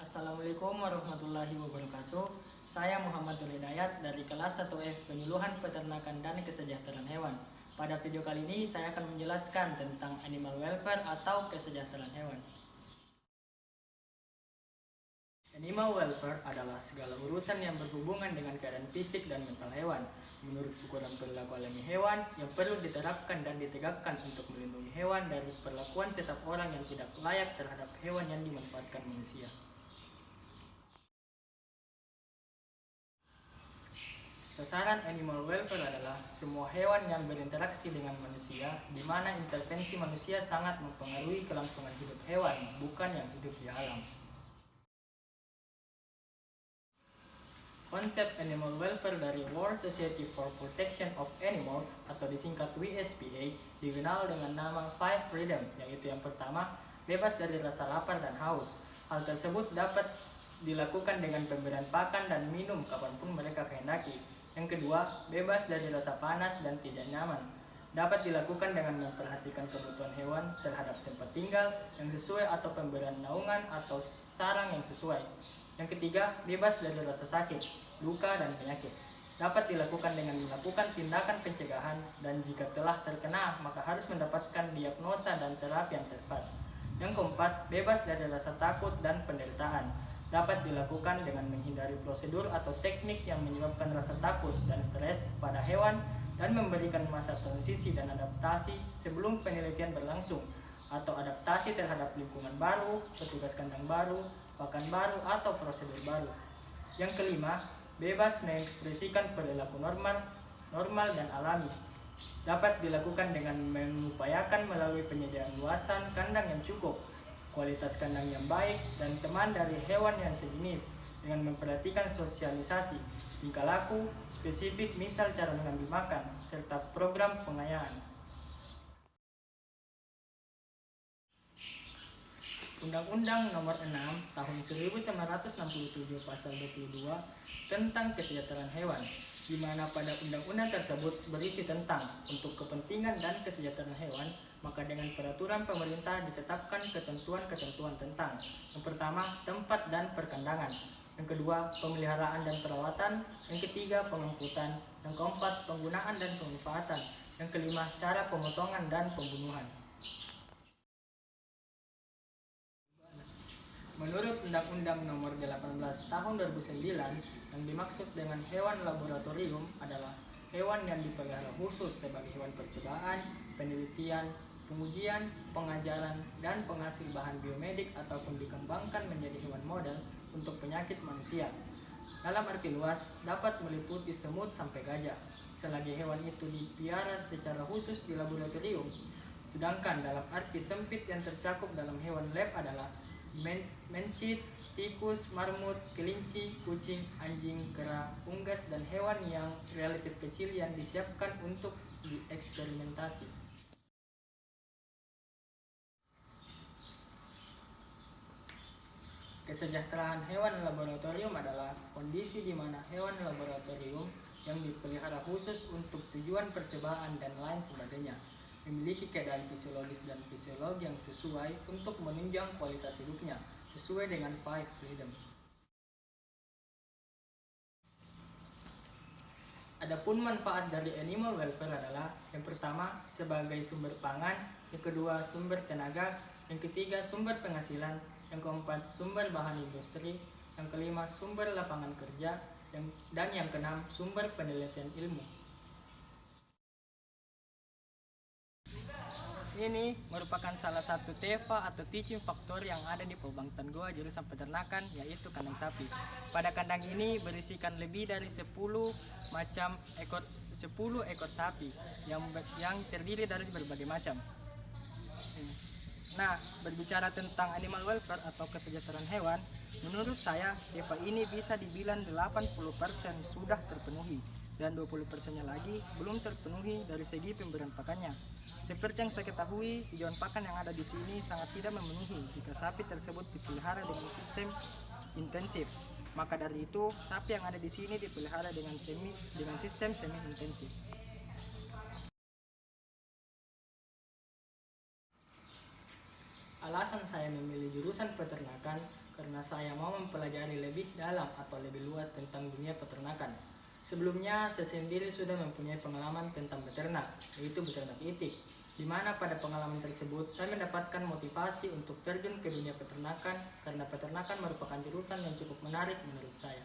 Assalamualaikum warahmatullahi wabarakatuh. Saya Muhammad Hidayat dari kelas 1F Penyuluhan Peternakan dan Kesejahteraan Hewan. Pada video kali ini saya akan menjelaskan tentang animal welfare atau kesejahteraan hewan. Animal welfare adalah segala urusan yang berhubungan dengan keadaan fisik dan mental hewan. Menurut ukuran perilaku alami hewan yang perlu diterapkan dan ditegakkan untuk melindungi hewan dari perlakuan setiap orang yang tidak layak terhadap hewan yang dimanfaatkan manusia. Sasaran animal welfare adalah semua hewan yang berinteraksi dengan manusia, di mana intervensi manusia sangat mempengaruhi kelangsungan hidup hewan, bukan yang hidup di alam. Konsep animal welfare dari World Society for Protection of Animals atau disingkat WSPA dikenal dengan nama Five Freedom, yaitu yang pertama, bebas dari rasa lapar dan haus. Hal tersebut dapat dilakukan dengan pemberian pakan dan minum kapanpun mereka kehendaki. Yang kedua, bebas dari rasa panas dan tidak nyaman. Dapat dilakukan dengan memperhatikan kebutuhan hewan terhadap tempat tinggal yang sesuai atau pemberian naungan atau sarang yang sesuai. Yang ketiga, bebas dari rasa sakit, luka, dan penyakit. Dapat dilakukan dengan melakukan tindakan pencegahan dan jika telah terkena maka harus mendapatkan diagnosa dan terapi yang tepat. Yang keempat, bebas dari rasa takut dan penderitaan. Dapat dilakukan dengan menghindari prosedur atau teknik yang menyebabkan rasa takut dan stres pada hewan dan memberikan masa transisi dan adaptasi sebelum penelitian berlangsung atau adaptasi terhadap lingkungan baru, petugas kandang baru, pakan baru, atau prosedur baru. Yang kelima, bebas mengekspresikan perilaku normal dan alami. Dapat dilakukan dengan mengupayakan melalui penyediaan luasan kandang yang cukup, kualitas kandang yang baik, dan teman dari hewan yang sejenis dengan memperhatikan sosialisasi, tingkah laku, spesifik misal cara mengambil makan, serta program pengayaan. Undang-Undang Nomor 6 Tahun 1967 Pasal 22 tentang kesejahteraan hewan, di mana pada undang-undang tersebut berisi tentang untuk kepentingan dan kesejahteraan hewan, maka dengan peraturan pemerintah ditetapkan ketentuan-ketentuan tentang yang pertama, tempat dan perkandangan, yang kedua, pemeliharaan dan perawatan, yang ketiga, pengangkutan, yang keempat, penggunaan dan pemanfaatan, yang kelima, cara pemotongan dan pembunuhan. Menurut Undang-Undang Nomor 18 Tahun 2009, yang dimaksud dengan hewan laboratorium adalah hewan yang dipelihara khusus sebagai hewan percobaan, penelitian, pengujian, pengajaran, dan penghasil bahan biomedik ataupun dikembangkan menjadi hewan model untuk penyakit manusia. Dalam arti luas, dapat meliputi semut sampai gajah, selagi hewan itu dipelihara secara khusus di laboratorium. Sedangkan dalam arti sempit yang tercakup dalam hewan lab adalah mencit, tikus, marmut, kelinci, kucing, anjing, kera, unggas, dan hewan yang relatif kecil yang disiapkan untuk dieksperimentasi. Kesejahteraan hewan laboratorium adalah kondisi di mana hewan laboratorium yang dipelihara khusus untuk tujuan percobaan dan lain sebagainya memiliki keadaan fisiologis dan fisiologi yang sesuai untuk menunjang kualitas hidupnya sesuai dengan Five Freedom. Adapun manfaat dari animal welfare adalah yang pertama sebagai sumber pangan, yang kedua sumber tenaga, yang ketiga sumber penghasilan, yang keempat sumber bahan industri, yang kelima sumber lapangan kerja, dan yang keenam sumber penelitian ilmu. Ini merupakan salah satu TEFA atau teaching factor yang ada di Pembangtan Goa jurusan peternakan, yaitu kandang sapi. Pada kandang ini berisikan lebih dari 10 ekor sapi yang terdiri dari berbagai macam. Nah, berbicara tentang animal welfare atau kesejahteraan hewan, menurut saya TEFA ini bisa dibilang 80% sudah terpenuhi dan 20%-nya lagi belum terpenuhi dari segi pemberian pakannya. Seperti yang saya ketahui, tujuan pakan yang ada di sini sangat tidak memenuhi jika sapi tersebut dipelihara dengan sistem intensif. Maka dari itu, sapi yang ada di sini dipelihara dengan sistem semi intensif. alasan saya memilih jurusan peternakan karena saya mau mempelajari lebih dalam atau lebih luas tentang dunia peternakan. Sebelumnya, saya sendiri sudah mempunyai pengalaman tentang beternak, yaitu beternak itik, di mana pada pengalaman tersebut saya mendapatkan motivasi untuk terjun ke dunia peternakan karena peternakan merupakan jurusan yang cukup menarik menurut saya.